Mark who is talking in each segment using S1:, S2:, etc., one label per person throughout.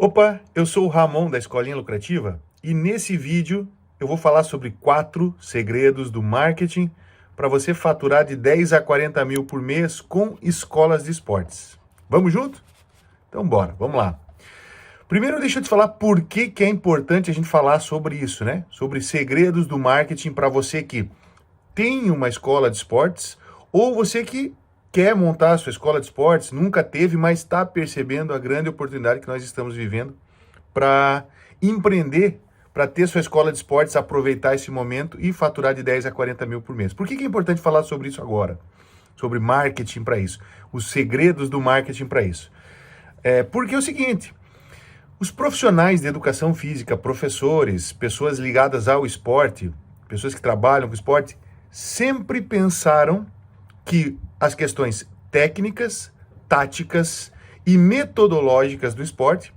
S1: Opa, eu sou o Ramon da Escolinha Lucrativa e nesse vídeo eu vou falar sobre 4 segredos do marketing para você faturar de 10 a 40 mil por mês com escolas de esportes. Vamos junto? Então bora, vamos lá. Primeiro deixa eu te falar por que é importante a gente falar sobre isso, né? Sobre segredos do marketing para você que tem uma escola de esportes ou você que quer montar a sua escola de esportes, nunca teve, mas está percebendo a grande oportunidade que nós estamos vivendo para empreender, para ter sua escola de esportes, aproveitar esse momento e faturar de 10 a 40 mil por mês. Por que é importante falar sobre isso agora? Sobre marketing para isso, os segredos do marketing para isso. Porque é o seguinte, os profissionais de educação física, professores, pessoas ligadas ao esporte, pessoas que trabalham com esporte, sempre pensaram que as questões técnicas, táticas e metodológicas do esporte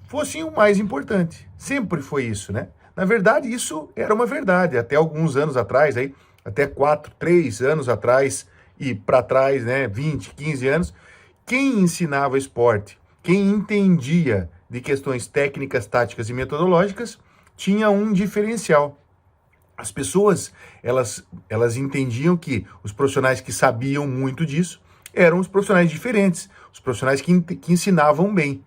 S1: fossem o mais importante. Sempre foi isso, né? Na verdade, isso era uma verdade. Até alguns anos atrás, aí, até 4, 3 anos atrás e para trás, né, 20, 15 anos, quem ensinava esporte, quem entendia de questões técnicas, táticas e metodológicas, tinha um diferencial. As pessoas, elas entendiam que os profissionais que sabiam muito disso eram os profissionais diferentes, os profissionais que ensinavam bem.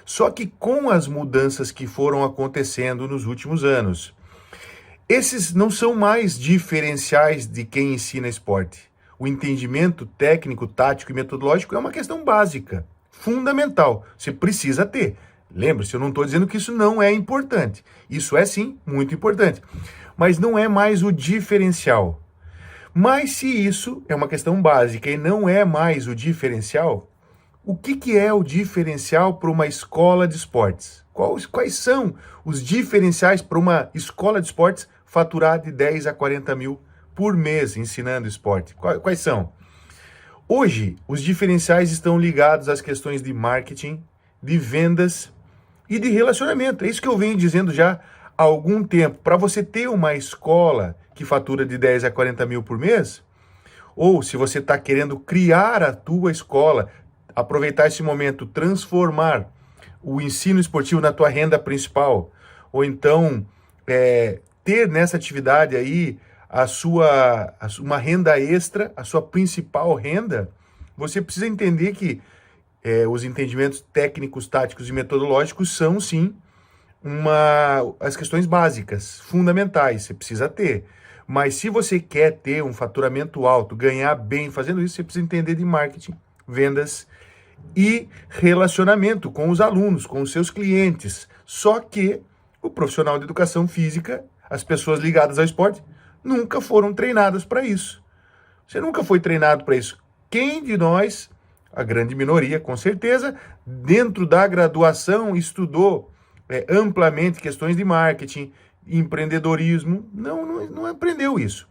S1: Só que com as mudanças que foram acontecendo nos últimos anos, esses não são mais diferenciais de quem ensina esporte. O entendimento técnico, tático e metodológico é uma questão básica, fundamental. Você precisa ter. Lembre-se, eu não estou dizendo que isso não é importante. Isso é sim muito importante. Mas não é mais o diferencial. Mas se isso é uma questão básica e não é mais o diferencial, o que é o diferencial para uma escola de esportes? Quais são os diferenciais para uma escola de esportes faturar de 10 a 40 mil por mês ensinando esporte? Quais são? Hoje, os diferenciais estão ligados às questões de marketing, de vendas e de relacionamento. É isso que eu venho dizendo já há algum tempo. Para você ter uma escola que fatura de 10 a 40 mil por mês, ou se você está querendo criar a tua escola, aproveitar esse momento, transformar o ensino esportivo na tua renda principal, ou então ter nessa atividade aí uma renda extra, a sua principal renda, você precisa entender que os entendimentos técnicos, táticos e metodológicos são, sim, as questões básicas, fundamentais, você precisa ter. Mas se você quer ter um faturamento alto, ganhar bem fazendo isso, você precisa entender de marketing, vendas e relacionamento com os alunos, com os seus clientes. Só que o profissional de educação física, as pessoas ligadas ao esporte, nunca foram treinadas para isso. Você nunca foi treinado para isso. Quem de nós, a grande minoria, com certeza, dentro da graduação, estudou amplamente questões de marketing, empreendedorismo? Não aprendeu isso.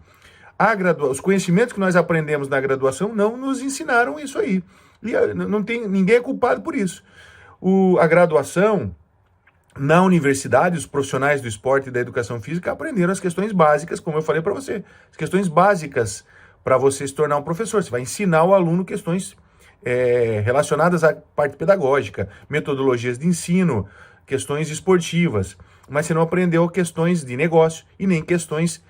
S1: Os conhecimentos que nós aprendemos na graduação não nos ensinaram isso aí. E ninguém é culpado por isso. A graduação, na universidade, os profissionais do esporte e da educação física aprenderam as questões básicas, como eu falei para você. As questões básicas para você se tornar um professor. Você vai ensinar o aluno questões relacionadas à parte pedagógica, metodologias de ensino, questões esportivas. Mas você não aprendeu questões de negócio e nem questões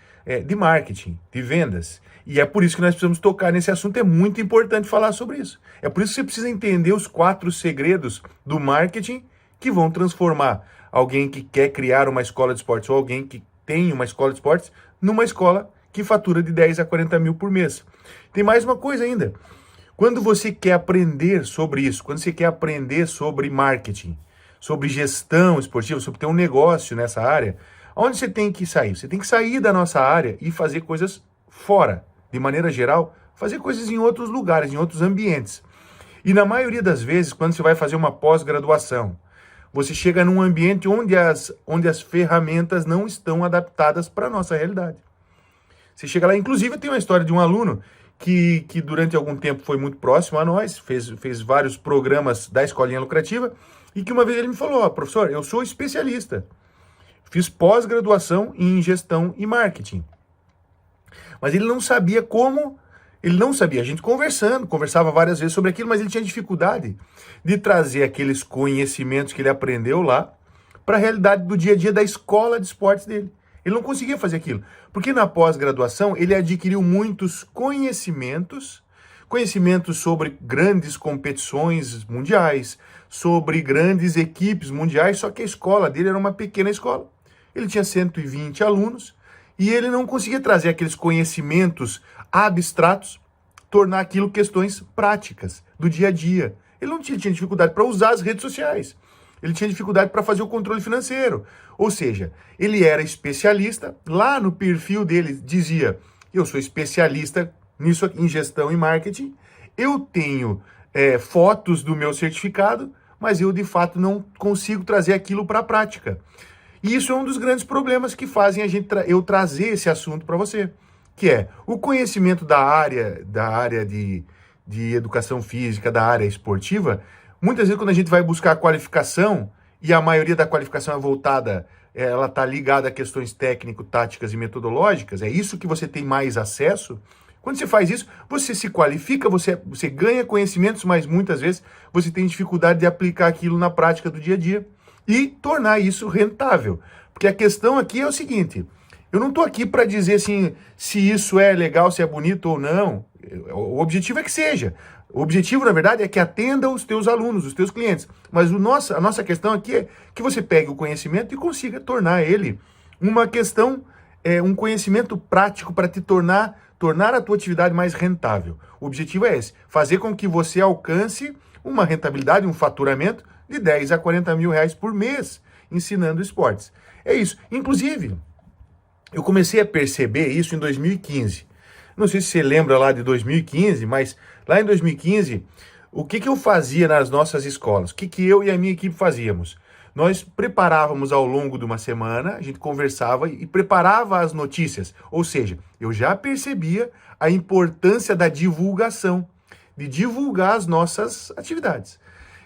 S1: de marketing, de vendas. E é por isso que nós precisamos tocar nesse assunto. É muito importante falar sobre isso. É por isso que você precisa entender os 4 segredos do marketing que vão transformar alguém que quer criar uma escola de esportes ou alguém que tem uma escola de esportes numa escola que fatura de 10 a 40 mil por mês. Tem mais uma coisa ainda. Quando você quer aprender sobre isso, quando você quer aprender sobre marketing, sobre gestão esportiva, sobre ter um negócio nessa área, onde você tem que sair? Você tem que sair da nossa área e fazer coisas fora. De maneira geral, fazer coisas em outros lugares, em outros ambientes. E na maioria das vezes, quando você vai fazer uma pós-graduação, você chega num ambiente onde as ferramentas não estão adaptadas para a nossa realidade. Você chega lá, inclusive eu tenho uma história de um aluno que durante algum tempo foi muito próximo a nós, fez vários programas da Escolinha Lucrativa, e que uma vez ele me falou, professor, eu sou especialista, fiz pós-graduação em gestão e marketing. Mas ele não sabia como Ele não sabia, a gente conversava várias vezes sobre aquilo, mas ele tinha dificuldade de trazer aqueles conhecimentos que ele aprendeu lá para a realidade do dia a dia da escola de esportes dele. Ele não conseguia fazer aquilo, porque na pós-graduação ele adquiriu muitos conhecimentos sobre grandes competições mundiais, sobre grandes equipes mundiais, só que a escola dele era uma pequena escola. Ele tinha 120 alunos e ele não conseguia trazer aqueles conhecimentos abstratos, tornar aquilo questões práticas do dia a dia. Ele não tinha dificuldade para usar as redes sociais. Ele tinha dificuldade para fazer o controle financeiro. Ou seja, ele era especialista, lá no perfil dele dizia, eu sou especialista nisso aqui, em gestão e marketing, eu tenho fotos do meu certificado, mas eu de fato não consigo trazer aquilo para a prática. E isso é um dos grandes problemas que fazem eu trazer esse assunto para você, que é o conhecimento da área de educação física, da área esportiva. Muitas vezes quando a gente vai buscar a qualificação, e a maioria da qualificação é voltada, ela está ligada a questões técnico-táticas e metodológicas, é isso que você tem mais acesso. Quando você faz isso, você se qualifica, você ganha conhecimentos, mas muitas vezes você tem dificuldade de aplicar aquilo na prática do dia a dia e tornar isso rentável. Porque a questão aqui é o seguinte, eu não estou aqui para dizer assim, se isso é legal, se é bonito ou não. O objetivo é que seja. O objetivo, na verdade, é que atenda os teus alunos, os teus clientes. Mas a nossa questão aqui é que você pegue o conhecimento e consiga tornar ele uma questão, um conhecimento prático para te tornar a tua atividade mais rentável. O objetivo é esse, fazer com que você alcance uma rentabilidade, um faturamento de 10 a 40 mil reais por mês ensinando esportes. É isso. Inclusive, eu comecei a perceber isso em 2015. Não sei se você lembra lá de 2015, mas lá em 2015, o que eu fazia nas nossas escolas? O que eu e a minha equipe fazíamos? Nós preparávamos ao longo de uma semana, a gente conversava e preparava as notícias. Ou seja, eu já percebia a importância da divulgação, de divulgar as nossas atividades.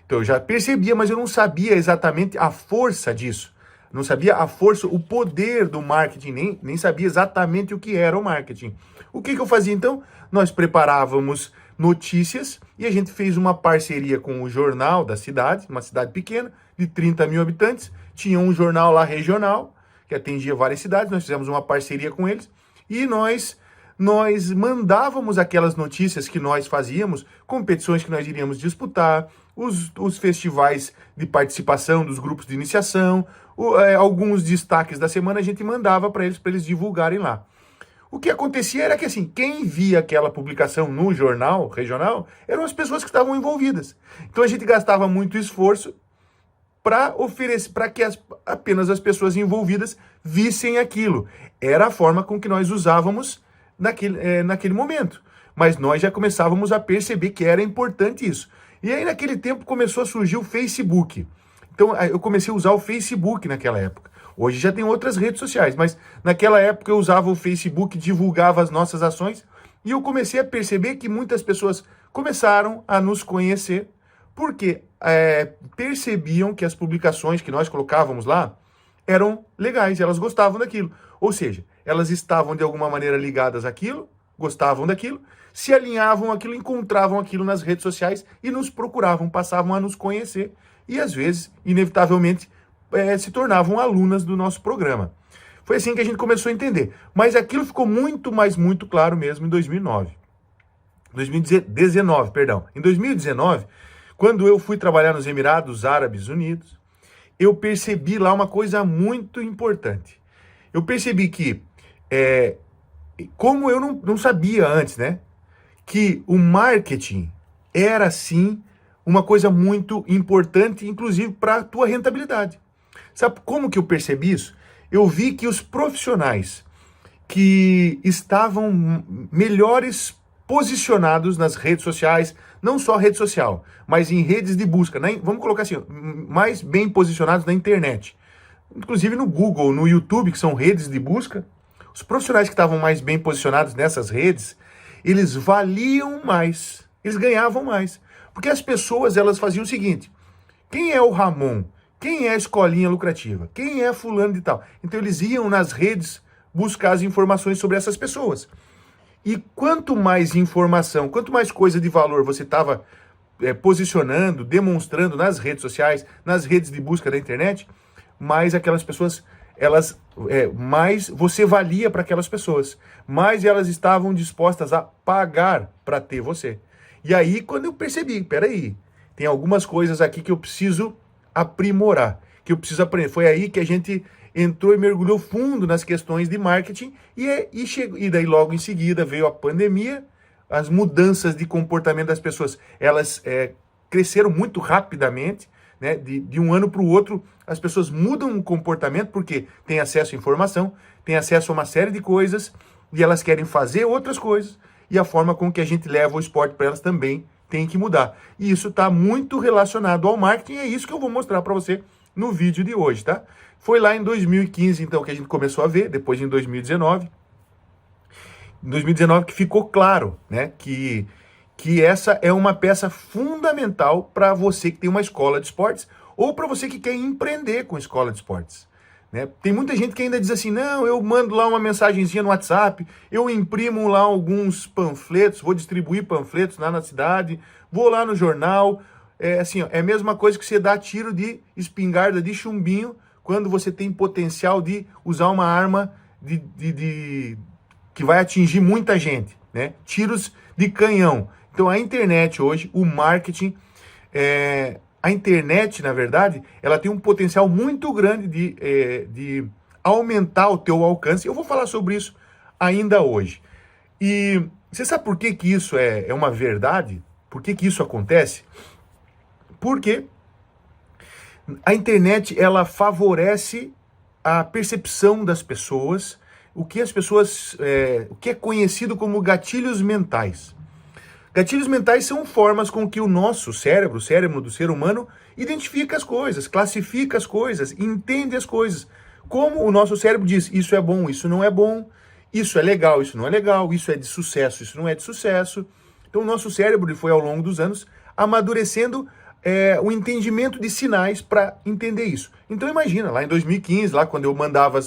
S1: Então eu já percebia, mas eu não sabia exatamente a força disso. Não sabia a força, o poder do marketing, nem sabia exatamente o que era o marketing. O que eu fazia então? Nós preparávamos notícias e a gente fez uma parceria com o jornal da cidade, uma cidade pequena, de 30 mil habitantes. Tinha um jornal lá regional, que atendia várias cidades, nós fizemos uma parceria com eles e nós mandávamos aquelas notícias que nós fazíamos, competições que nós iríamos disputar, os festivais de participação dos grupos de iniciação, alguns destaques da semana a gente mandava para eles divulgarem lá. O que acontecia era que, assim, quem via aquela publicação no jornal regional eram as pessoas que estavam envolvidas. Então a gente gastava muito esforço para que apenas as pessoas envolvidas vissem aquilo. Era a forma com que nós usávamos naquele momento. Mas nós já começávamos a perceber que era importante isso. E aí naquele tempo começou a surgir o Facebook. Então eu comecei a usar o Facebook naquela época. Hoje já tem outras redes sociais, mas naquela época eu usava o Facebook, divulgava as nossas ações e eu comecei a perceber que muitas pessoas começaram a nos conhecer porque percebiam que as publicações que nós colocávamos lá eram legais, elas gostavam daquilo. Ou seja, elas estavam de alguma maneira ligadas àquilo, gostavam daquilo, se alinhavam àquilo, encontravam aquilo nas redes sociais e nos procuravam, passavam a nos conhecer e às vezes, inevitavelmente, se tornavam alunas do nosso programa. Foi assim que a gente começou a entender. Mas aquilo ficou muito claro mesmo em 2019. 2019, perdão. Em 2019, quando eu fui trabalhar nos Emirados Árabes Unidos, eu percebi lá uma coisa muito importante. Eu percebi que, como eu não sabia antes, né, que o marketing era, sim, uma coisa muito importante, inclusive para a tua rentabilidade. Sabe como que eu percebi isso? Eu vi que os profissionais que estavam melhores posicionados nas redes sociais, não só rede social, mas em redes de busca, né? Vamos colocar assim, mais bem posicionados na internet, inclusive no Google, no YouTube, que são redes de busca, os profissionais que estavam mais bem posicionados nessas redes, eles valiam mais, eles ganhavam mais, porque as pessoas, elas faziam o seguinte, quem é o Ramon? Quem é a escolinha lucrativa? Quem é fulano de tal? Então eles iam nas redes buscar as informações sobre essas pessoas. E quanto mais informação, quanto mais coisa de valor você estava posicionando, demonstrando nas redes sociais, nas redes de busca da internet, mais aquelas pessoas, mais você valia para aquelas pessoas, mais elas estavam dispostas a pagar para ter você. E aí, quando eu percebi, peraí, tem algumas coisas aqui que eu preciso aprimorar, que eu preciso aprender. Foi aí que a gente entrou e mergulhou fundo nas questões de marketing e daí logo em seguida veio a pandemia, as mudanças de comportamento das pessoas, elas cresceram muito rapidamente, né? De um ano para o outro, as pessoas mudam o comportamento porque têm acesso à informação, têm acesso a uma série de coisas e elas querem fazer outras coisas e a forma com que a gente leva o esporte para elas também tem que mudar. E isso está muito relacionado ao marketing, é isso que eu vou mostrar para você no vídeo de hoje, tá? Foi lá em 2015, então, que a gente começou a ver, depois em 2019. Em 2019 que ficou claro, né, que essa é uma peça fundamental para você que tem uma escola de esportes ou para você que quer empreender com escola de esportes. Né? Tem muita gente que ainda diz assim, não, eu mando lá uma mensagenzinha no WhatsApp, eu imprimo lá alguns panfletos, vou distribuir panfletos lá na cidade, vou lá no jornal. É assim, ó, é a mesma coisa que você dá tiro de espingarda de chumbinho quando você tem potencial de usar uma arma que vai atingir muita gente, né? Tiros de canhão. Então a internet hoje, o marketing, a internet, na verdade, ela tem um potencial muito grande de aumentar o teu alcance. Eu vou falar sobre isso ainda hoje. E você sabe por que que isso é uma verdade? Por que que isso acontece? Porque a internet, ela favorece a percepção das pessoas, o que é conhecido como gatilhos mentais. Gatilhos mentais são formas com que o nosso cérebro, o cérebro do ser humano, identifica as coisas, classifica as coisas, entende as coisas. Como o nosso cérebro diz, isso é bom, isso não é bom, isso é legal, isso não é legal, isso é de sucesso, isso não é de sucesso. Então o nosso cérebro foi ao longo dos anos amadurecendo o entendimento de sinais para entender isso. Então imagina, lá em 2015, lá quando eu mandava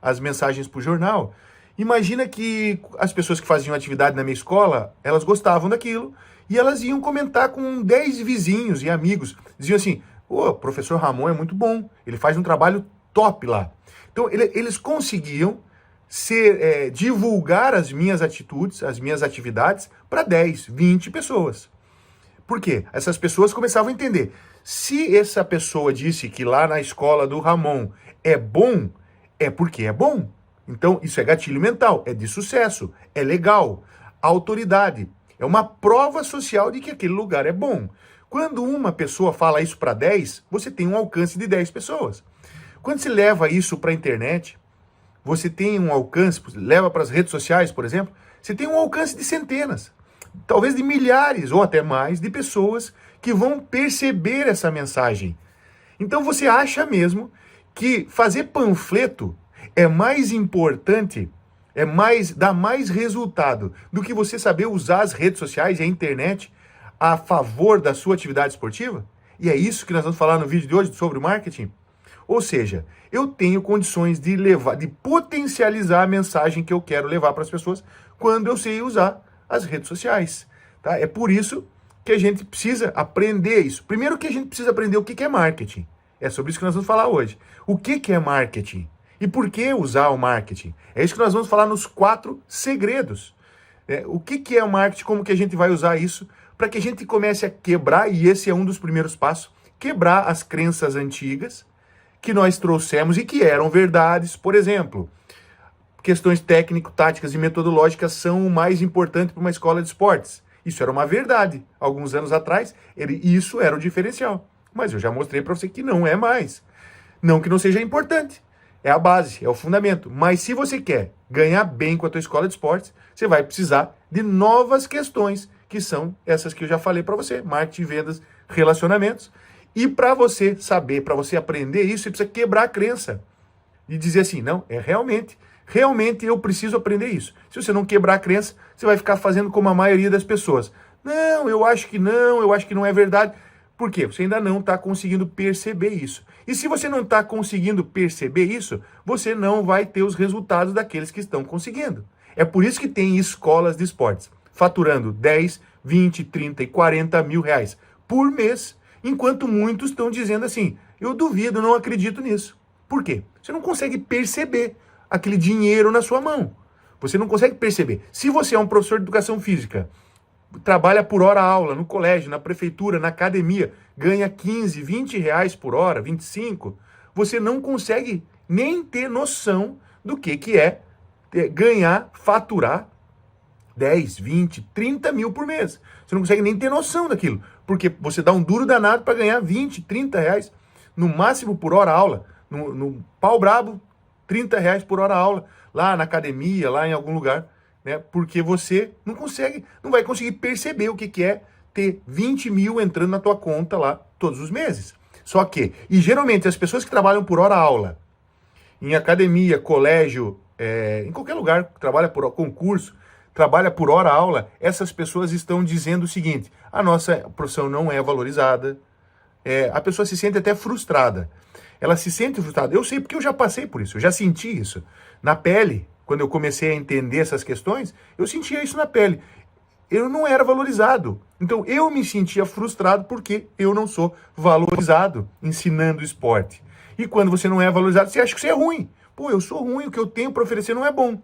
S1: as mensagens para o jornal, imagina que as pessoas que faziam atividade na minha escola, elas gostavam daquilo e elas iam comentar com 10 vizinhos e amigos. Diziam assim, o professor Ramon é muito bom, ele faz um trabalho top lá. Então eles conseguiam divulgar as minhas atitudes, as minhas atividades para 10, 20 pessoas. Por quê? Essas pessoas começavam a entender. Se essa pessoa disse que lá na escola do Ramon é bom, é porque é bom. Então, isso é gatilho mental, é de sucesso, é legal, autoridade. É uma prova social de que aquele lugar é bom. Quando uma pessoa fala isso para 10, você tem um alcance de 10 pessoas. Quando você leva isso para a internet, você tem um alcance, leva para as redes sociais, por exemplo, você tem um alcance de centenas, talvez de milhares ou até mais de pessoas que vão perceber essa mensagem. Então você acha mesmo que fazer panfleto é mais importante, dá mais resultado do que você saber usar as redes sociais e a internet a favor da sua atividade esportiva? E é isso que nós vamos falar no vídeo de hoje sobre o marketing? Ou seja, eu tenho condições de potencializar a mensagem que eu quero levar para as pessoas quando eu sei usar as redes sociais. Tá? É por isso que a gente precisa aprender isso. Primeiro que a gente precisa aprender o que é marketing. É sobre isso que nós vamos falar hoje. O que é marketing? E por que usar o marketing? É isso que nós vamos falar nos 4 segredos. O que é o marketing? Como que a gente vai usar isso? Para que a gente comece a quebrar, e esse é um dos primeiros passos, quebrar as crenças antigas que nós trouxemos e que eram verdades. Por exemplo, questões técnico-táticas e metodológicas são o mais importante para uma escola de esportes. Isso era uma verdade. Alguns anos atrás, isso era o diferencial. Mas eu já mostrei para você que não é mais. Não que não seja importante. É a base, é o fundamento. Mas se você quer ganhar bem com a tua escola de esportes, você vai precisar de novas questões, que são essas que eu já falei para você. Marketing, vendas, relacionamentos. E para você saber, para você aprender isso, você precisa quebrar a crença. E dizer assim, não, realmente eu preciso aprender isso. Se você não quebrar a crença, você vai ficar fazendo como a maioria das pessoas. Não, eu acho que não é verdade. Por quê? Você ainda não está conseguindo perceber isso. E se você não está conseguindo perceber isso, você não vai ter os resultados daqueles que estão conseguindo. É por isso que tem escolas de esportes faturando 10, 20, 30 e 40 mil reais por mês, enquanto muitos estão dizendo assim, eu duvido, não acredito nisso. Por quê? Você não consegue perceber aquele dinheiro na sua mão. Você não consegue perceber. Se você é um professor de educação física, trabalha por hora aula no colégio, na prefeitura, na academia, ganha 15, 20 reais por hora, 25, você não consegue nem ter noção do que é ganhar, faturar 10, 20, 30 mil por mês. Você não consegue nem ter noção daquilo, porque você dá um duro danado para ganhar 20, 30 reais, no máximo por hora aula, no pau brabo, 30 reais por hora aula, lá na academia, lá em algum lugar, né? Porque você não consegue, não vai conseguir perceber o que é ter 20 mil entrando na tua conta lá todos os meses. Só que, e geralmente as pessoas que trabalham por hora aula, em academia, colégio, em qualquer lugar, trabalha por concurso, trabalha por hora aula, essas pessoas estão dizendo o seguinte, a nossa profissão não é valorizada, a pessoa se sente até frustrada. Ela se sente frustrada. Eu sei porque eu já passei por isso, eu já senti isso. Na pele, quando eu comecei a entender essas questões, eu sentia isso na pele. Eu não era valorizado. Então eu me sentia frustrado porque eu não sou valorizado ensinando esporte. E quando você não é valorizado, você acha que você é ruim. Pô, eu sou ruim, o que eu tenho para oferecer não é bom.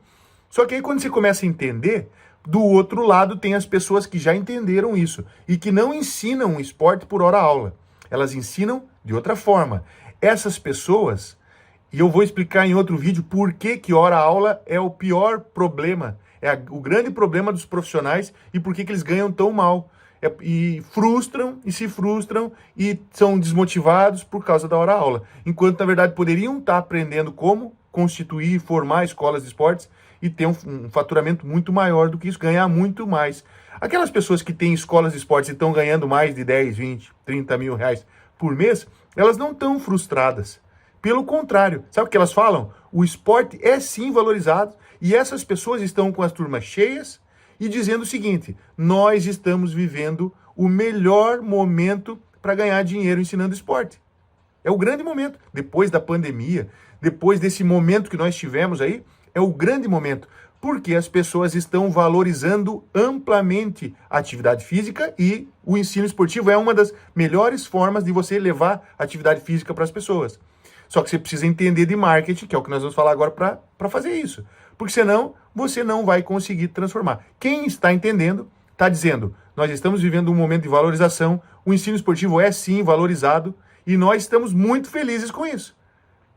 S1: Só que aí quando você começa a entender, do outro lado tem as pessoas que já entenderam isso e que não ensinam o esporte por hora aula. Elas ensinam de outra forma. Essas pessoas, e eu vou explicar em outro vídeo por que hora aula é o pior problema, o grande problema dos profissionais e por que eles ganham tão mal. E frustram, e se frustram, e são desmotivados por causa da hora aula. Enquanto, na verdade, poderiam estar aprendendo como constituir e formar escolas de esportes e ter um faturamento muito maior do que isso, ganhar muito mais. Aquelas pessoas que têm escolas de esportes e estão ganhando mais de 10, 20, 30 mil reais por mês, elas não estão frustradas. Pelo contrário, sabe o que elas falam? O esporte é sim valorizado e essas pessoas estão com as turmas cheias e dizendo o seguinte, nós estamos vivendo o melhor momento para ganhar dinheiro ensinando esporte. É o grande momento. Depois da pandemia, depois desse momento que nós tivemos aí, é o grande momento. Porque as pessoas estão valorizando amplamente a atividade física e o ensino esportivo é uma das melhores formas de você levar a atividade física para as pessoas. Só que você precisa entender de marketing, que é o que nós vamos falar agora para fazer isso. Porque senão você não vai conseguir transformar. Quem está entendendo está dizendo, nós estamos vivendo um momento de valorização, o ensino esportivo é sim valorizado e nós estamos muito felizes com isso.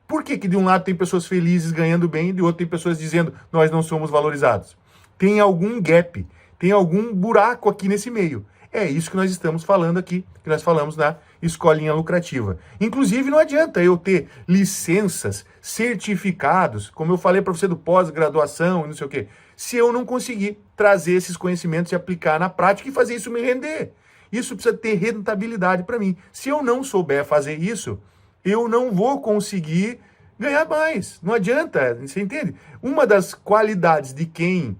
S1: Por que de um lado tem pessoas felizes ganhando bem e de outro tem pessoas dizendo nós não somos valorizados? Tem algum gap, tem algum buraco aqui nesse meio. É isso que nós estamos falando aqui, que nós falamos na escolinha lucrativa. Inclusive não adianta eu ter licenças, certificados, como eu falei para você do pós-graduação e não sei o quê, se eu não conseguir trazer esses conhecimentos e aplicar na prática e fazer isso me render. Isso precisa ter rentabilidade para mim. Se eu não souber fazer isso, eu não vou conseguir ganhar mais. Não adianta, você entende? Uma das qualidades de quem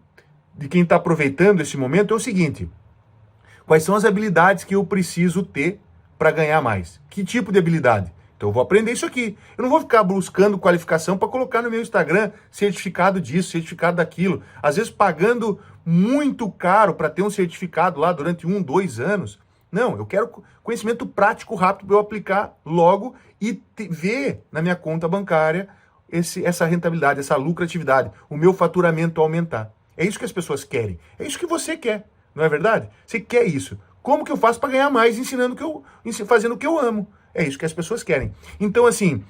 S1: está aproveitando esse momento é o seguinte, quais são as habilidades que eu preciso ter para ganhar mais? Que tipo de habilidade? Então eu vou aprender isso aqui. Eu não vou ficar buscando qualificação para colocar no meu Instagram certificado disso, certificado daquilo. Às vezes pagando muito caro para ter um certificado lá durante 1, 2 anos. Não, eu quero conhecimento prático rápido para eu aplicar logo e ver na minha conta bancária essa rentabilidade, essa lucratividade, o meu faturamento aumentar. É isso que as pessoas querem. É isso que você quer, não é verdade? Você quer isso. Como que eu faço para ganhar mais fazendo o que eu amo? É isso que as pessoas querem. Então, assim,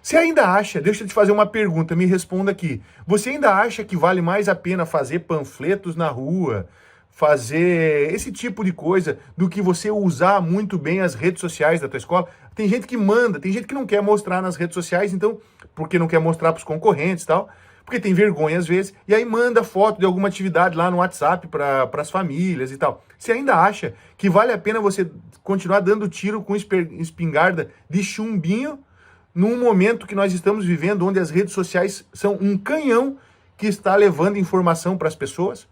S1: você ainda acha, deixa eu te fazer uma pergunta, me responda aqui. Você ainda acha que vale mais a pena fazer panfletos na rua, fazer esse tipo de coisa, do que você usar muito bem as redes sociais da tua escola? Tem gente que manda, tem gente que não quer mostrar nas redes sociais, então, porque não quer mostrar para os concorrentes e tal, porque tem vergonha às vezes, e aí manda foto de alguma atividade lá no WhatsApp para as famílias e tal. Você ainda acha que vale a pena você continuar dando tiro com espingarda de chumbinho num momento que nós estamos vivendo, onde as redes sociais são um canhão que está levando informação para as pessoas?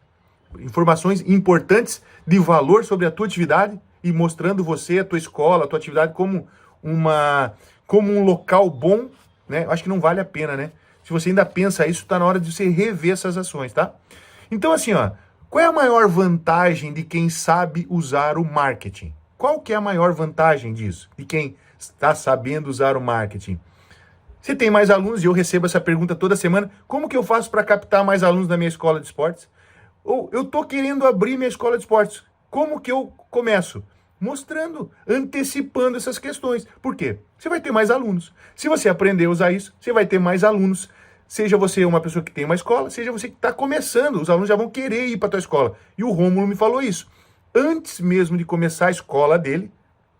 S1: Informações importantes de valor sobre a tua atividade e mostrando você, a tua escola, a tua atividade como um local bom, né? Eu acho que não vale a pena, né? Se você ainda pensa isso, está na hora de você rever essas ações, tá? Então, assim, ó, qual é a maior vantagem de quem sabe usar o marketing? Qual que é a maior vantagem disso, de quem está sabendo usar o marketing? Você tem mais alunos, e eu recebo essa pergunta toda semana, como que eu faço para captar mais alunos na minha escola de esportes? Ou eu estou querendo abrir minha escola de esportes, como que eu começo? Mostrando, antecipando essas questões. Por quê? Você vai ter mais alunos. Se você aprender a usar isso, você vai ter mais alunos. Seja você uma pessoa que tem uma escola, seja você que está começando, os alunos já vão querer ir para a tua escola. E o Rômulo me falou isso. Antes mesmo de começar a escola dele,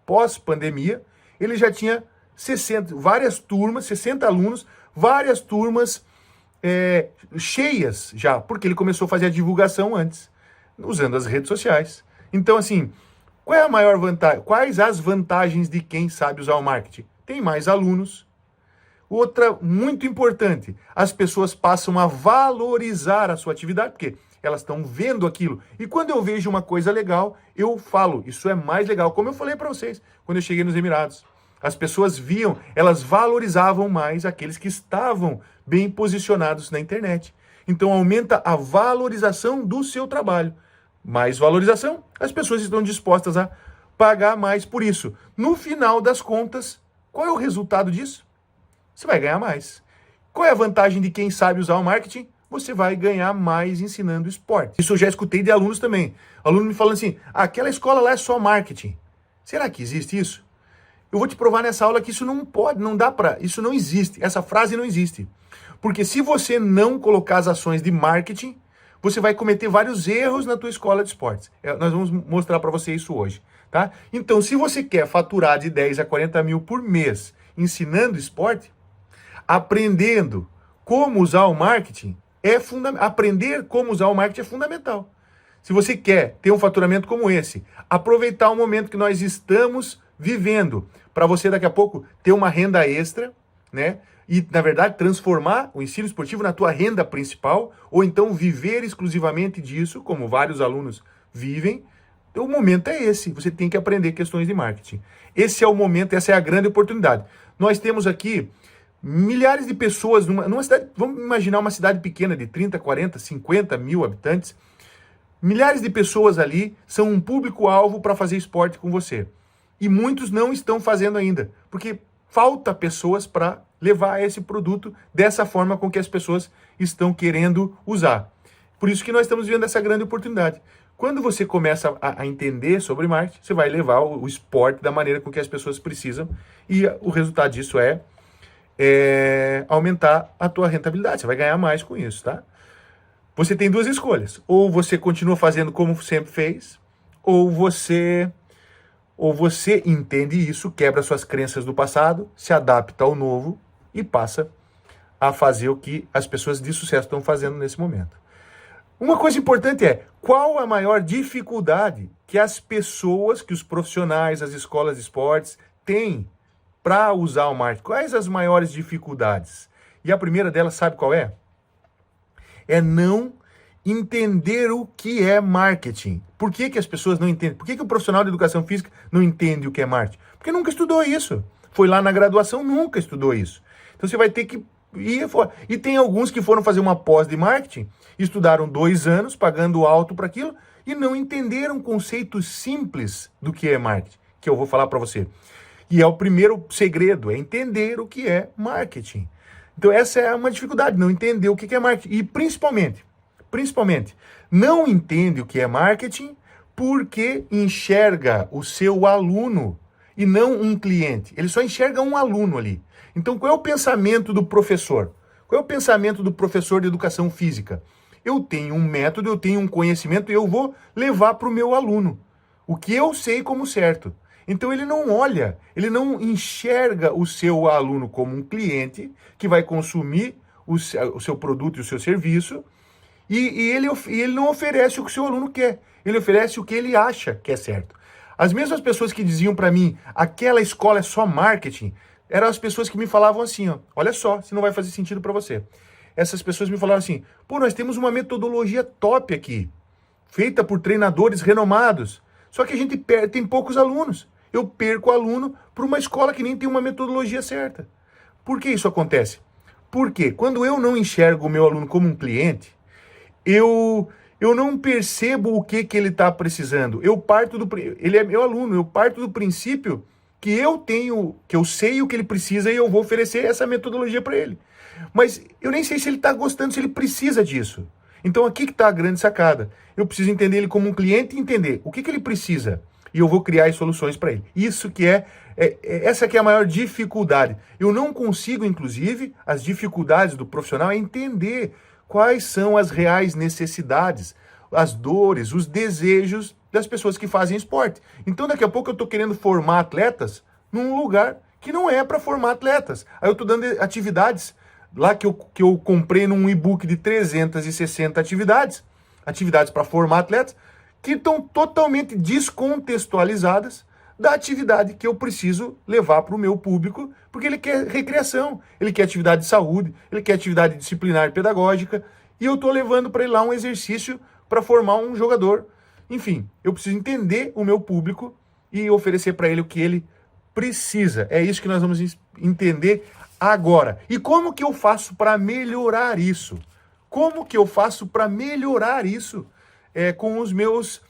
S1: pós-pandemia, ele já tinha 60, várias turmas, 60 alunos, várias turmas cheias já, porque ele começou a fazer a divulgação antes, usando as redes sociais. Então, assim, qual é a maior vantagem? Quais as vantagens de quem sabe usar o marketing? Tem mais alunos. Outra muito importante, as pessoas passam a valorizar a sua atividade, porque elas estão vendo aquilo. E quando eu vejo uma coisa legal, eu falo, isso é mais legal. Como eu falei para vocês, quando eu cheguei nos Emirados. As pessoas viam, elas valorizavam mais aqueles que estavam bem posicionados na internet. Então aumenta a valorização do seu trabalho. Mais valorização, as pessoas estão dispostas a pagar mais por isso. No final das contas, qual é o resultado disso? Você vai ganhar mais. Qual é a vantagem de quem sabe usar o marketing? Você vai ganhar mais ensinando esporte. Isso eu já escutei de alunos também. Aluno me falando assim, aquela escola lá é só marketing. Será que existe isso? Eu vou te provar nessa aula que isso não pode, não dá pra, isso não existe, essa frase não existe. Porque se você não colocar as ações de marketing, você vai cometer vários erros na tua escola de esportes. Nós vamos mostrar para você isso hoje, tá? Então, se você quer faturar de 10 a 40 mil por mês ensinando esporte, aprendendo como usar o marketing é fundamental. Aprender como usar o marketing é fundamental. Se você quer ter um faturamento como esse, aproveitar o momento que nós estamos vivendo, para você daqui a pouco ter uma renda extra, né? E, na verdade, transformar o ensino esportivo na tua renda principal, ou então viver exclusivamente disso, como vários alunos vivem. Então, o momento é esse. Você tem que aprender questões de marketing. Esse é o momento, essa é a grande oportunidade. Nós temos aqui milhares de pessoas numa cidade, vamos imaginar uma cidade pequena de 30, 40, 50 mil habitantes. Milhares de pessoas ali são um público-alvo para fazer esporte com você. E muitos não estão fazendo ainda, porque falta pessoas para levar esse produto dessa forma com que as pessoas estão querendo usar. Por isso que nós estamos vendo essa grande oportunidade. Quando você começa a entender sobre marketing, você vai levar o esporte da maneira com que as pessoas precisam, e o resultado disso é aumentar a tua rentabilidade. Você vai ganhar mais com isso, tá? Você tem duas escolhas. Ou você continua fazendo como sempre fez, ou você entende isso, quebra suas crenças do passado, se adapta ao novo e passa a fazer o que as pessoas de sucesso estão fazendo nesse momento. Uma coisa importante é, qual a maior dificuldade que as pessoas, que os profissionais, as escolas de esportes têm para usar o marketing? Quais as maiores dificuldades? E a primeira delas, sabe qual é? É não entender o que é marketing. Por que as pessoas não entendem? Por que o profissional de educação física não entende o que é marketing? Porque nunca estudou isso. Foi lá na graduação, nunca estudou isso. Então você vai ter que ir fora. E tem alguns que foram fazer uma pós de marketing, estudaram 2 anos, pagando alto para aquilo, e não entenderam conceitos simples do que é marketing, que eu vou falar para você. E é o primeiro segredo, é entender o que é marketing. Então essa é uma dificuldade, não entender o que é marketing. E principalmente, não entende o que é marketing porque enxerga o seu aluno e não um cliente. Ele só enxerga um aluno ali. Então qual é o pensamento do professor? Qual é o pensamento do professor de educação física? Eu tenho um método, eu tenho um conhecimento e eu vou levar para o meu aluno o que eu sei como certo. Então ele não olha, ele não enxerga o seu aluno como um cliente que vai consumir o seu produto e o seu serviço, e ele não oferece o que o seu aluno quer, ele oferece o que ele acha que é certo. As mesmas pessoas que diziam para mim, aquela escola é só marketing, eram as pessoas que me falavam assim, ó, olha só, se não vai fazer sentido para você. Essas pessoas me falaram assim, pô, nós temos uma metodologia top aqui, feita por treinadores renomados, só que a gente tem poucos alunos. Eu perco aluno para uma escola que nem tem uma metodologia certa. Por que isso acontece? Porque quando eu não enxergo o meu aluno como um cliente, eu não percebo o que ele está precisando. Ele é meu aluno, eu parto do princípio que eu sei o que ele precisa e eu vou oferecer essa metodologia para ele. Mas eu nem sei se ele está gostando, se ele precisa disso. Então aqui que está a grande sacada. Eu preciso entender ele como um cliente e entender o que ele precisa. E eu vou criar as soluções para ele. Isso que essa que é a maior dificuldade. Eu não consigo, inclusive, as dificuldades do profissional é entender quais são as reais necessidades, as dores, os desejos das pessoas que fazem esporte. Então, daqui a pouco eu estou querendo formar atletas num lugar que não é para formar atletas. Aí eu estou dando atividades lá que eu comprei num e-book de 360 atividades para formar atletas, que estão totalmente descontextualizadas da atividade que eu preciso levar para o meu público, porque ele quer recreação, ele quer atividade de saúde, ele quer atividade disciplinar e pedagógica, e eu estou levando para ele lá um exercício para formar um jogador. Enfim, eu preciso entender o meu público e oferecer para ele o que ele precisa. É isso que nós vamos entender agora. E como que eu faço para melhorar isso? Como que eu faço para melhorar isso com os meus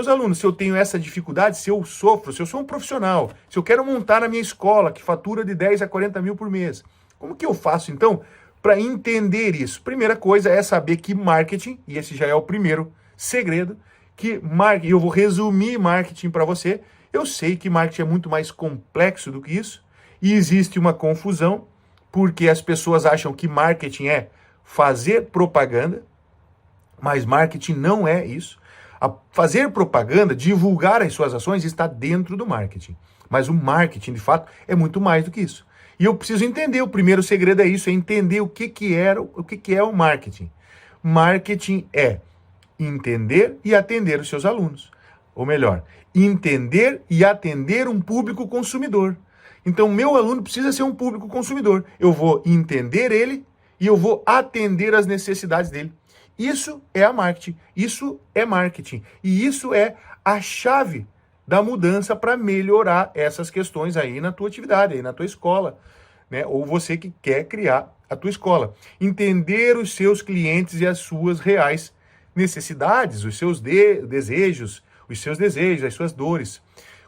S1: alunos? Se eu tenho essa dificuldade, se eu sofro, se eu sou um profissional, se eu quero montar na minha escola, que fatura de 10 a 40 mil por mês, como que eu faço, então, para entender isso? Primeira coisa é saber que marketing, e esse já é o primeiro segredo, e eu vou resumir marketing para você. Eu sei que marketing é muito mais complexo do que isso, e existe uma confusão, porque as pessoas acham que marketing é fazer propaganda, mas marketing não é isso. Fazer propaganda, divulgar as suas ações está dentro do marketing. Mas o marketing, de fato, é muito mais do que isso. E eu preciso entender, o primeiro segredo é isso, é entender o que é o marketing. Marketing é entender e atender os seus alunos. Ou melhor, entender e atender um público consumidor. Então, meu aluno precisa ser um público consumidor. Eu vou entender ele e eu vou atender as necessidades dele. Isso é a marketing, isso é marketing. E isso é a chave da mudança para melhorar essas questões aí na tua atividade, aí na tua escola, né? Ou você que quer criar a tua escola. Entender os seus clientes e as suas reais necessidades, os seus desejos, as suas dores.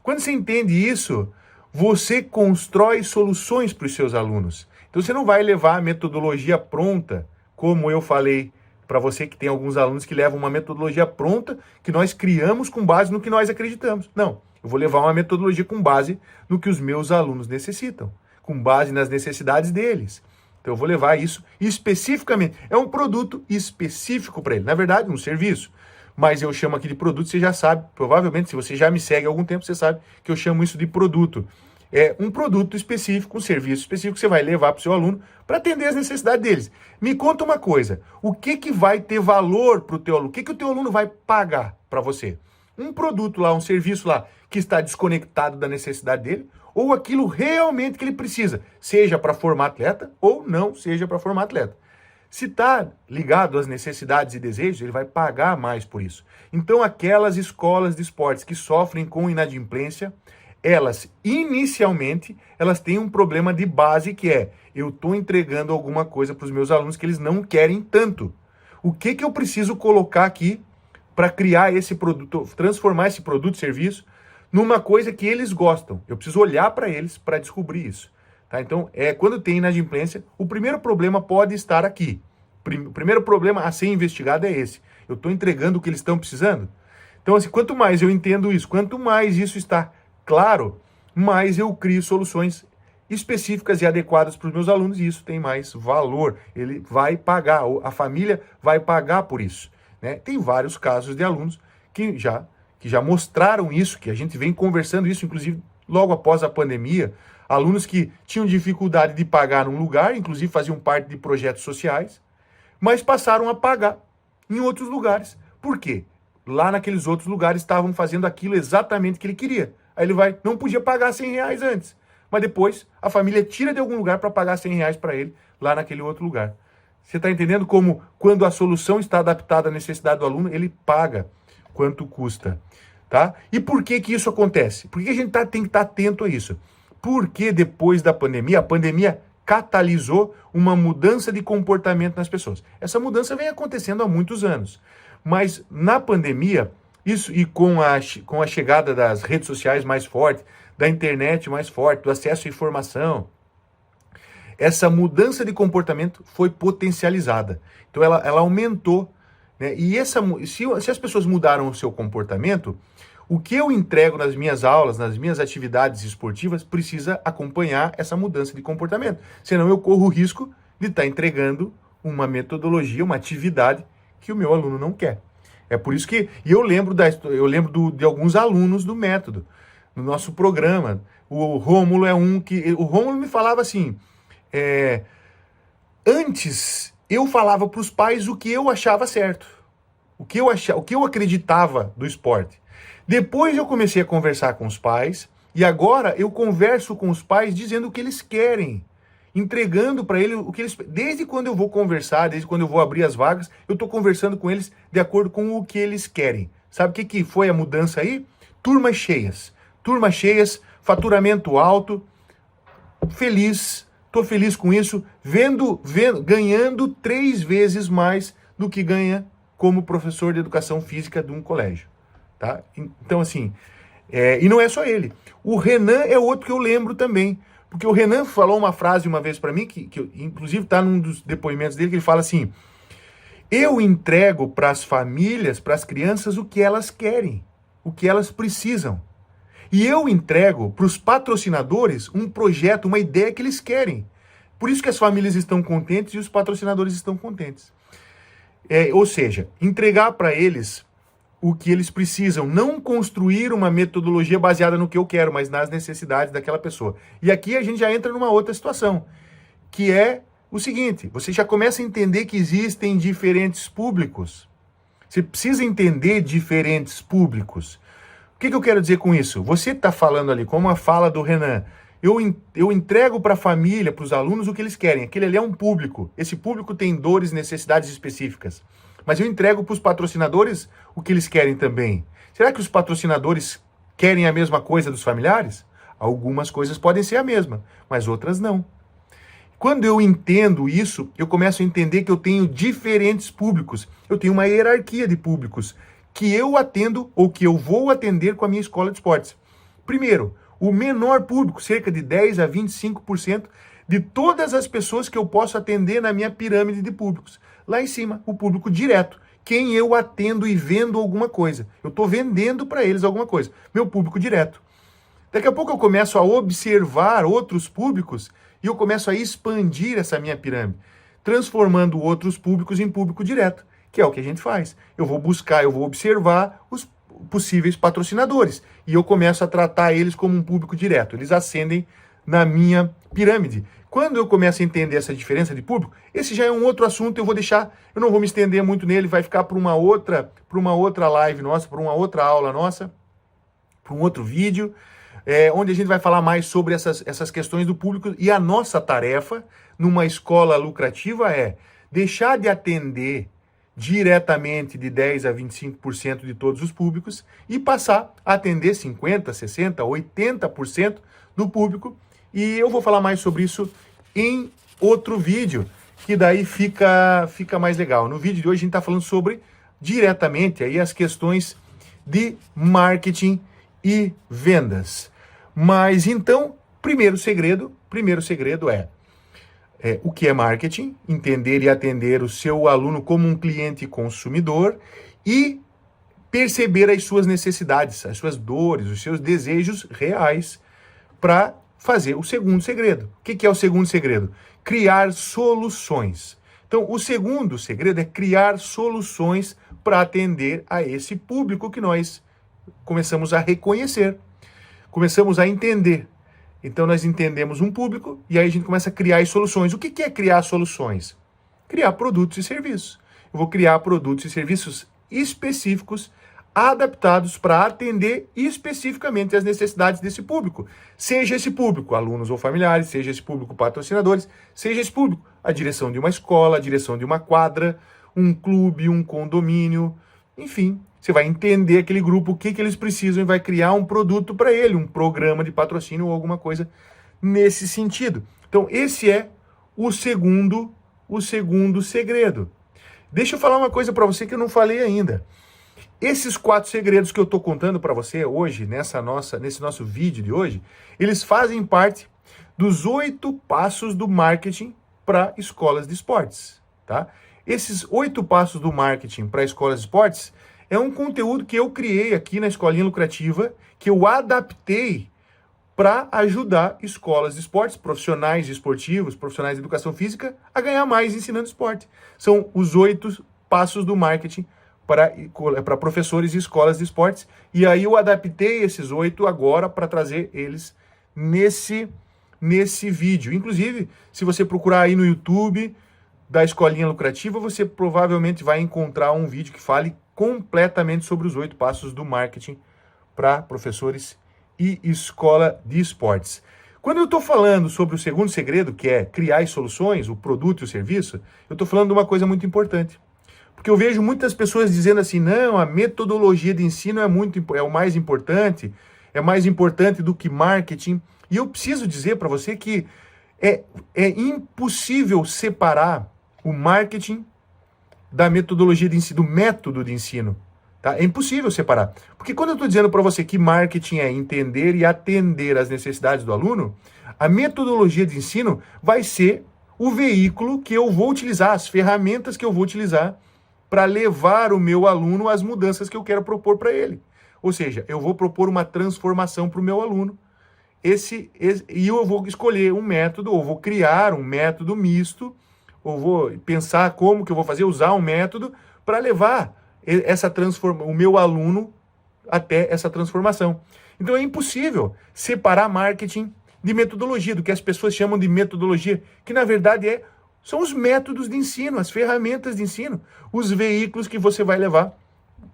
S1: Quando você entende isso, você constrói soluções para os seus alunos. Então você não vai levar a metodologia pronta, como eu falei para você que tem alguns alunos que levam uma metodologia pronta que nós criamos com base no que nós acreditamos. Não, eu vou levar uma metodologia com base no que os meus alunos necessitam, com base nas necessidades deles. Então eu vou levar isso especificamente. É um produto específico para ele. Na verdade, um serviço. Mas eu chamo aqui de produto, você já sabe, provavelmente, se você já me segue há algum tempo, você sabe que eu chamo isso de produto. É um produto específico, um serviço específico que você vai levar para o seu aluno para atender as necessidades deles. Me conta uma coisa, o que vai ter valor para o teu aluno? O que o teu aluno vai pagar para você? Um produto lá, um serviço lá que está desconectado da necessidade dele ou aquilo realmente que ele precisa, seja para formar atleta ou não seja para formar atleta. Se está ligado às necessidades e desejos, ele vai pagar mais por isso. Então, aquelas escolas de esportes que sofrem com inadimplência, elas, inicialmente, elas têm um problema de base que é, eu estou entregando alguma coisa para os meus alunos que eles não querem tanto. O que eu preciso colocar aqui para criar esse produto, transformar esse produto, serviço, numa coisa que eles gostam? Eu preciso olhar para eles para descobrir isso. Tá? Então, quando tem inadimplência, o primeiro problema pode estar aqui. O primeiro problema a ser investigado é esse. Eu estou entregando o que eles estão precisando? Então, assim, quanto mais eu entendo isso, quanto mais isso está claro, mais eu crio soluções específicas e adequadas para os meus alunos e isso tem mais valor. Ele vai pagar, a família vai pagar por isso. Né? Tem vários casos de alunos que já mostraram isso, que a gente vem conversando isso, inclusive logo após a pandemia, alunos que tinham dificuldade de pagar num lugar, inclusive faziam parte de projetos sociais, mas passaram a pagar em outros lugares. Por quê? Lá naqueles outros lugares estavam fazendo aquilo exatamente que ele queria. Aí ele não podia pagar R$100 antes, mas depois a família tira de algum lugar para pagar R$100 para ele lá naquele outro lugar. Você está entendendo como quando a solução está adaptada à necessidade do aluno, ele paga quanto custa, tá? E por que isso acontece? Por que a gente tem que estar atento a isso? Porque depois da pandemia, a pandemia catalisou uma mudança de comportamento nas pessoas. Essa mudança vem acontecendo há muitos anos, mas na pandemia, isso e com a chegada das redes sociais mais forte, da internet mais forte, do acesso à informação, essa mudança de comportamento foi potencializada. Então ela aumentou, né? E se as pessoas mudaram o seu comportamento, o que eu entrego nas minhas aulas, nas minhas atividades esportivas, precisa acompanhar essa mudança de comportamento. Senão eu corro o risco de estar entregando uma metodologia, uma atividade que o meu aluno não quer. É por isso que eu lembro de alguns alunos do método, no nosso programa. O Rômulo o Rômulo me falava assim, antes eu falava para os pais o que eu achava certo, o que eu acreditava do esporte. Depois eu comecei a conversar com os pais e agora eu converso com os pais dizendo o que eles querem, entregando para eles o que eles... Desde quando eu vou conversar, desde quando eu vou abrir as vagas, eu estou conversando com eles de acordo com o que eles querem. Sabe o que foi a mudança aí? Turmas cheias, faturamento alto, feliz, estou feliz com isso, ganhando 3 vezes mais do que ganha como professor de educação física de um colégio. Tá? Então, assim, e não é só ele. O Renan é outro que eu lembro também. Porque o Renan falou uma frase uma vez para mim, que inclusive está num dos depoimentos dele, que ele fala assim: eu entrego para as famílias, para as crianças, o que elas querem, o que elas precisam. E eu entrego para os patrocinadores um projeto, uma ideia que eles querem. Por isso que as famílias estão contentes e os patrocinadores estão contentes. Ou seja, entregar para eles o que eles precisam, não construir uma metodologia baseada no que eu quero, mas nas necessidades daquela pessoa. E aqui a gente já entra numa outra situação, que é o seguinte: você já começa a entender que existem diferentes públicos. Você precisa entender diferentes públicos. O que eu quero dizer com isso? Você está falando ali, como a fala do Renan, eu entrego para a família, para os alunos, o que eles querem. Aquele ali é um público. Esse público tem dores e necessidades específicas. Mas eu entrego para os patrocinadores o que eles querem também. Será que os patrocinadores querem a mesma coisa dos familiares? Algumas coisas podem ser a mesma, mas outras não. Quando eu entendo isso, eu começo a entender que eu tenho diferentes públicos. Eu tenho uma hierarquia de públicos que eu atendo ou que eu vou atender com a minha escola de esportes. Primeiro, o menor público, cerca de 10 a 25% de todas as pessoas que eu posso atender na minha pirâmide de públicos. Lá em cima, o público direto, quem eu atendo e vendo alguma coisa. Eu estou vendendo para eles alguma coisa. Meu público direto. Daqui a pouco eu começo a observar outros públicos e eu começo a expandir essa minha pirâmide, transformando outros públicos em público direto, que é o que a gente faz. Eu vou observar os possíveis patrocinadores e eu começo a tratar eles como um público direto. Eles ascendem na minha pirâmide. Quando eu começo a entender essa diferença de público, esse já é um outro assunto, eu não vou me estender muito nele, vai ficar para uma outra live nossa, para uma outra aula nossa, para um outro vídeo, onde a gente vai falar mais sobre essas questões do público. E a nossa tarefa numa escola lucrativa é deixar de atender diretamente de 10 a 25% de todos os públicos e passar a atender 50%, 60%, 80% do público. E eu vou falar mais sobre isso em outro vídeo, que daí fica mais legal. No vídeo de hoje a gente está falando sobre diretamente aí as questões de marketing e vendas. Mas então, primeiro segredo é o que é marketing, entender e atender o seu aluno como um cliente consumidor e perceber as suas necessidades, as suas dores, os seus desejos reais para fazer o segundo segredo. O que é o segundo segredo? Criar soluções. Então, o segundo segredo é criar soluções para atender a esse público que nós começamos a reconhecer, começamos a entender. Então, nós entendemos um público e aí a gente começa a criar as soluções. O que é criar soluções? Criar produtos e serviços. Eu vou criar produtos e serviços específicos, adaptados para atender especificamente as necessidades desse público. Seja esse público alunos ou familiares, seja esse público patrocinadores, seja esse público a direção de uma escola, a direção de uma quadra, um clube, um condomínio, enfim. Você vai entender aquele grupo, o que eles precisam e vai criar um produto para ele, um programa de patrocínio ou alguma coisa nesse sentido. Então, esse é o segundo segredo. Deixa eu falar uma coisa para você que eu não falei ainda. Esses 4 segredos que eu estou contando para você hoje, nesse nosso vídeo de hoje, eles fazem parte dos 8 passos do marketing para escolas de esportes, tá? Esses 8 passos do marketing para escolas de esportes é um conteúdo que eu criei aqui na Escolinha Lucrativa, que eu adaptei para ajudar escolas de esportes, profissionais esportivos, profissionais de educação física, a ganhar mais ensinando esporte. São os 8 passos do marketing para professores e escolas de esportes. E aí eu adaptei esses 8 agora para trazer eles nesse vídeo. Inclusive, se você procurar aí no YouTube da Escolinha Lucrativa, você provavelmente vai encontrar um vídeo que fale completamente sobre os 8 passos do marketing para professores e escola de esportes. Quando eu estou falando sobre o segundo segredo, que é criar soluções, o produto e o serviço, eu estou falando de uma coisa muito importante. Porque eu vejo muitas pessoas dizendo assim, não, a metodologia de ensino é o mais importante, é mais importante do que marketing. E eu preciso dizer para você que é impossível separar o marketing da metodologia de ensino, do método de ensino. Tá? É impossível separar. Porque quando eu estou dizendo para você que marketing é entender e atender às necessidades do aluno, a metodologia de ensino vai ser o veículo que eu vou utilizar, as ferramentas que eu vou utilizar para levar o meu aluno às mudanças que eu quero propor para ele. Ou seja, eu vou propor uma transformação para o meu aluno. E eu vou escolher um método, ou vou criar um método misto, ou vou pensar como que eu vou fazer, usar um método para levar o meu aluno até essa transformação. Então é impossível separar marketing de metodologia, do que as pessoas chamam de metodologia, que na verdade são os métodos de ensino, as ferramentas de ensino, os veículos que você vai levar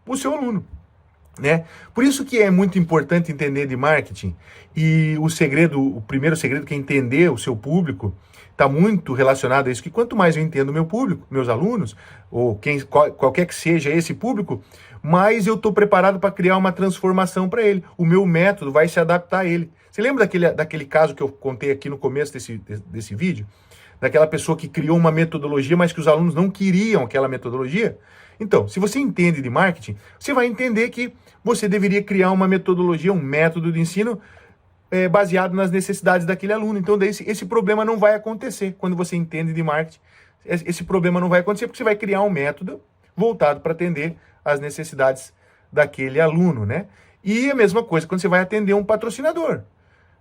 S1: para o seu aluno. Né? Por isso que é muito importante entender de marketing. E o primeiro segredo, que é entender o seu público, está muito relacionado a isso, que quanto mais eu entendo o meu público, meus alunos, ou qualquer que seja esse público, mais eu estou preparado para criar uma transformação para ele. O meu método vai se adaptar a ele. Você lembra daquele caso que eu contei aqui no começo desse vídeo? Daquela pessoa que criou uma metodologia, mas que os alunos não queriam aquela metodologia? Então, se você entende de marketing, você vai entender que você deveria criar uma metodologia, um método de ensino baseado nas necessidades daquele aluno. Então, daí, esse problema não vai acontecer quando você entende de marketing. Esse problema não vai acontecer porque você vai criar um método voltado para atender às necessidades daquele aluno, né? E a mesma coisa quando você vai atender um patrocinador.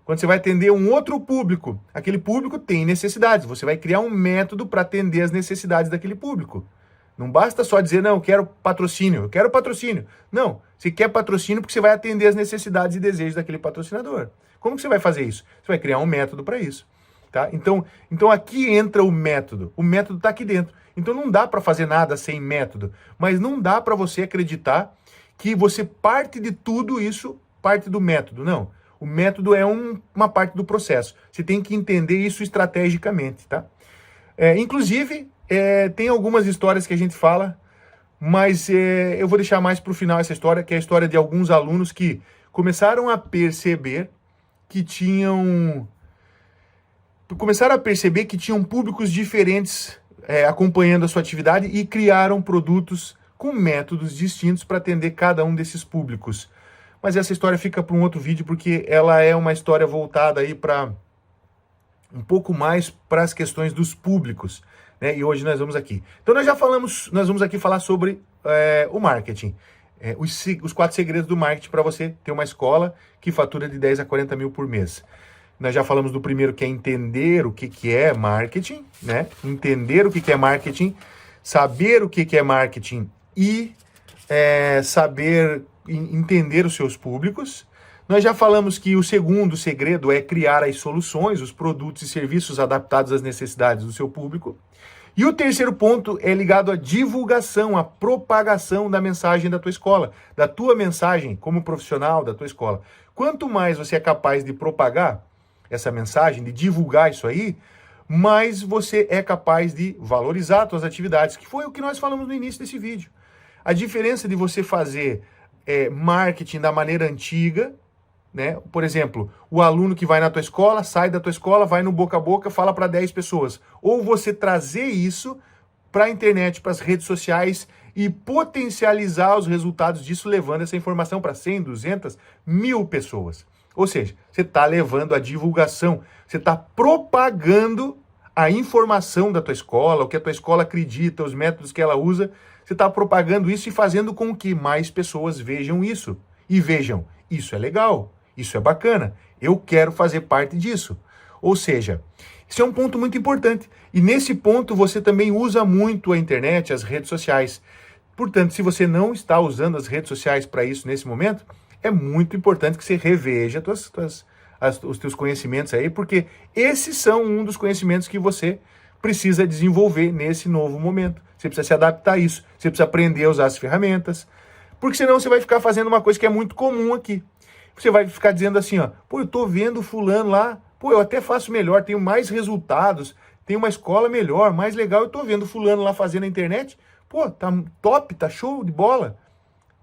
S1: Quando você vai atender um outro público, aquele público tem necessidades. Você vai criar um método para atender as necessidades daquele público. Não basta só dizer, não, eu quero patrocínio. Não, você quer patrocínio porque você vai atender as necessidades e desejos daquele patrocinador. Como que você vai fazer isso? Você vai criar um método para isso. Tá? Então aqui entra o método. O método está aqui dentro. Então não dá para fazer nada sem método. Mas não dá para você acreditar que você parte de tudo isso, parte do método. Não. O método é uma parte do processo. Você tem que entender isso estrategicamente, tá? Inclusive, tem algumas histórias que a gente fala, mas eu vou deixar mais para o final essa história, que é a história de alguns alunos que começaram a perceber que tinham públicos diferentes acompanhando a sua atividade e criaram produtos com métodos distintos para atender cada um desses públicos. Mas essa história fica para um outro vídeo, porque ela é uma história voltada aí para um pouco mais para as questões dos públicos, né? E hoje nós vamos aqui. Então nós vamos aqui falar sobre o marketing. Os 4 segredos do marketing para você ter uma escola que fatura de 10 a 40 mil por mês. Nós já falamos do primeiro, que é entender o que é marketing, né? Entender o que é marketing, saber o que é marketing e saber entender os seus públicos. Nós já falamos que o segundo segredo é criar as soluções, os produtos e serviços adaptados às necessidades do seu público. E o terceiro ponto é ligado à divulgação, à propagação da mensagem da tua escola, da tua mensagem como profissional da tua escola. Quanto mais você é capaz de propagar essa mensagem, de divulgar isso aí, mais você é capaz de valorizar as tuas atividades, que foi o que nós falamos no início desse vídeo. A diferença de você fazer marketing da maneira antiga, né? Por exemplo, o aluno que vai na tua escola, sai da tua escola, vai no boca a boca, fala para 10 pessoas. Ou você trazer isso para a internet, para as redes sociais e potencializar os resultados disso, levando essa informação para 100, 200, 1000 pessoas. Ou seja, você está levando a divulgação, você está propagando a informação da tua escola, o que a tua escola acredita, os métodos que ela usa, você está propagando isso e fazendo com que mais pessoas vejam isso. E vejam, isso é legal, isso é bacana, eu quero fazer parte disso. Ou seja, isso é um ponto muito importante. E nesse ponto você também usa muito a internet, as redes sociais. Portanto, se você não está usando as redes sociais para isso nesse momento, é muito importante que você reveja os teus conhecimentos aí, porque esses são um dos conhecimentos que você precisa desenvolver nesse novo momento. Você precisa se adaptar a isso, você precisa aprender a usar as ferramentas, porque senão você vai ficar fazendo uma coisa que é muito comum aqui. Você vai ficar dizendo assim, ó, pô, eu tô vendo fulano lá, pô, eu até faço melhor, tenho mais resultados, tenho uma escola melhor, mais legal, eu tô vendo fulano lá fazendo na internet, pô, tá top, tá show de bola.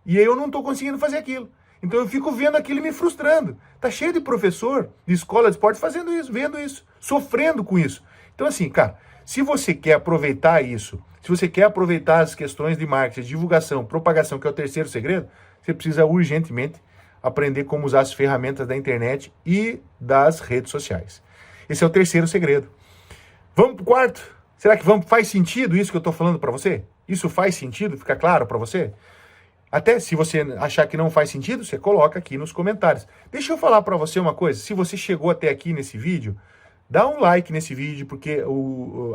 S1: E aí eu não tô conseguindo fazer aquilo. Então eu fico vendo aquilo e me frustrando. Tá cheio de professor de escola de esporte fazendo isso, vendo isso, sofrendo com isso. Então assim, cara, se você quer aproveitar isso, se você quer aproveitar as questões de marketing, divulgação, propagação, que é o terceiro segredo, você precisa urgentemente aprender como usar as ferramentas da internet e das redes sociais. Esse é o terceiro segredo. Vamos pro quarto? Será que faz sentido isso que eu estou falando para você? Isso faz sentido? Fica claro para você? Até se você achar que não faz sentido, você coloca aqui nos comentários. Deixa eu falar para você uma coisa. Se você chegou até aqui nesse vídeo, dá um like nesse vídeo, porque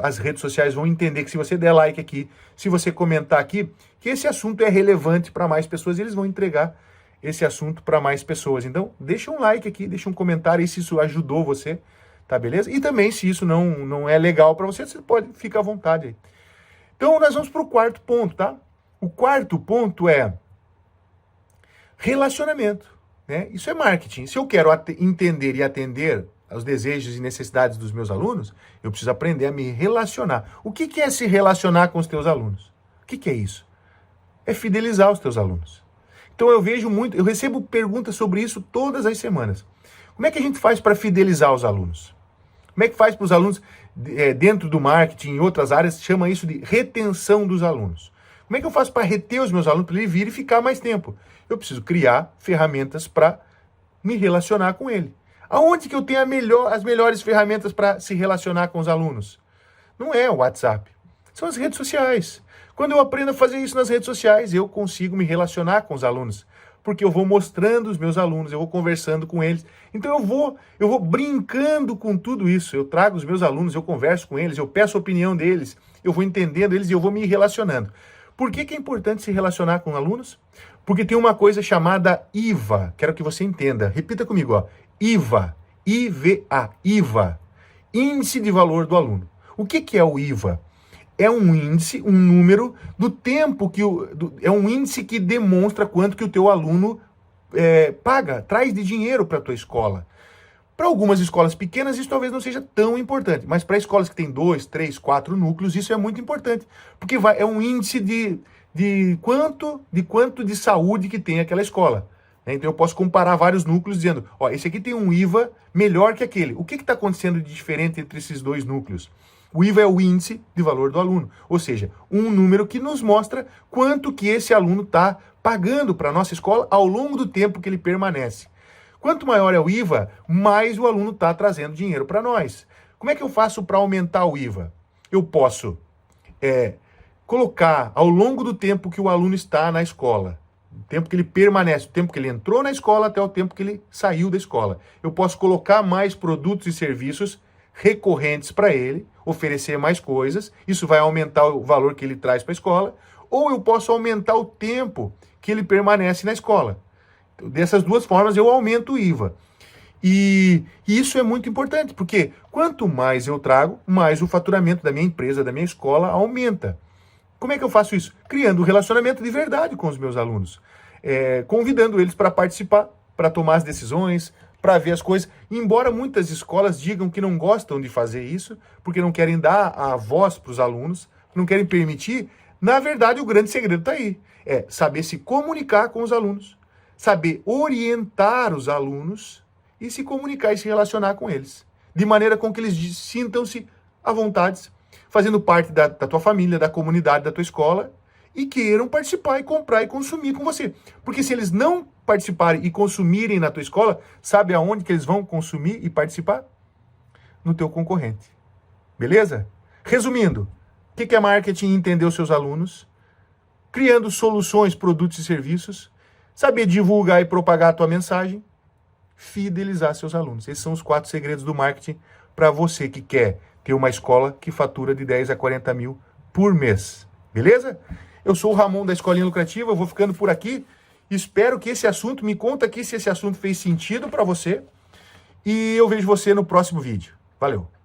S1: as redes sociais vão entender que se você der like aqui, se você comentar aqui, que esse assunto é relevante para mais pessoas, eles vão entregar esse assunto para mais pessoas. Então, deixa um like aqui, deixa um comentário aí se isso ajudou você, tá beleza? E também, se isso não é legal para você, você pode ficar à vontade aí. Então, nós vamos para o quarto ponto, tá? O quarto ponto é relacionamento, né? Isso é marketing. Se eu quero entender e atender aos desejos e necessidades dos meus alunos, eu preciso aprender a me relacionar. O que é se relacionar com os teus alunos? O que é isso? É fidelizar os teus alunos. Então eu vejo muito, eu recebo perguntas sobre isso todas as semanas. Como é que a gente faz para fidelizar os alunos? Como é que faz para os alunos, dentro do marketing, em outras áreas, chama isso de retenção dos alunos? Como é que eu faço para reter os meus alunos, para ele vir e ficar mais tempo? Eu preciso criar ferramentas para me relacionar com ele. Aonde que eu tenho as melhores ferramentas para se relacionar com os alunos? Não é o WhatsApp, são as redes sociais. Quando eu aprendo a fazer isso nas redes sociais, eu consigo me relacionar com os alunos, porque eu vou mostrando os meus alunos, eu vou conversando com eles. Então eu vou brincando com tudo isso. Eu trago os meus alunos, eu converso com eles, eu peço a opinião deles, eu vou entendendo eles e eu vou me relacionando. Por que é importante se relacionar com alunos? Porque tem uma coisa chamada IVA. Quero que você entenda. Repita comigo, ó. IVA. IVA. IVA. Índice de valor do aluno. O que é o IVA? É um índice, um número do tempo que é um índice que demonstra quanto que o teu aluno paga, traz de dinheiro para a tua escola. Para algumas escolas pequenas isso talvez não seja tão importante, mas para escolas que têm 2, 3, 4 núcleos isso é muito importante, porque é um índice de quanto de saúde que tem aquela escola. Então eu posso comparar vários núcleos dizendo, ó, esse aqui tem um IVA melhor que aquele. O que está acontecendo de diferente entre esses dois núcleos? O IVA é o índice de valor do aluno, ou seja, um número que nos mostra quanto que esse aluno está pagando para a nossa escola ao longo do tempo que ele permanece. Quanto maior é o IVA, mais o aluno está trazendo dinheiro para nós. Como é que eu faço para aumentar o IVA? Eu posso colocar ao longo do tempo que o aluno está na escola, o tempo que ele permanece, o tempo que ele entrou na escola até o tempo que ele saiu da escola. Eu posso colocar mais produtos e serviços recorrentes para ele, oferecer mais coisas, isso vai aumentar o valor que ele traz para a escola, ou eu posso aumentar o tempo que ele permanece na escola. Dessas duas formas eu aumento o IVA. E isso é muito importante, porque quanto mais eu trago, mais o faturamento da minha empresa, da minha escola aumenta. Como é que eu faço isso? Criando um relacionamento de verdade com os meus alunos, convidando eles para participar, para tomar as decisões, para ver as coisas. Embora muitas escolas digam que não gostam de fazer isso, porque não querem dar a voz para os alunos, não querem permitir, na verdade o grande segredo está aí. É saber se comunicar com os alunos, saber orientar os alunos e se comunicar e se relacionar com eles, de maneira com que eles sintam-se à vontade, fazendo parte da tua família, da comunidade, da tua escola, e queiram participar e comprar e consumir com você. Porque se eles não participarem e consumirem na tua escola, sabe aonde que eles vão consumir e participar? No teu concorrente. Beleza? Resumindo, o que é marketing? Entender os seus alunos, criando soluções, produtos e serviços, saber divulgar e propagar a tua mensagem, fidelizar seus alunos. Esses são os 4 segredos do marketing para você que quer ter uma escola que fatura de 10 a 40 mil por mês. Beleza? Eu sou o Ramon da Escolinha Lucrativa, eu vou ficando por aqui. Espero que esse assunto, me conta aqui se esse assunto fez sentido para você. E eu vejo você no próximo vídeo. Valeu!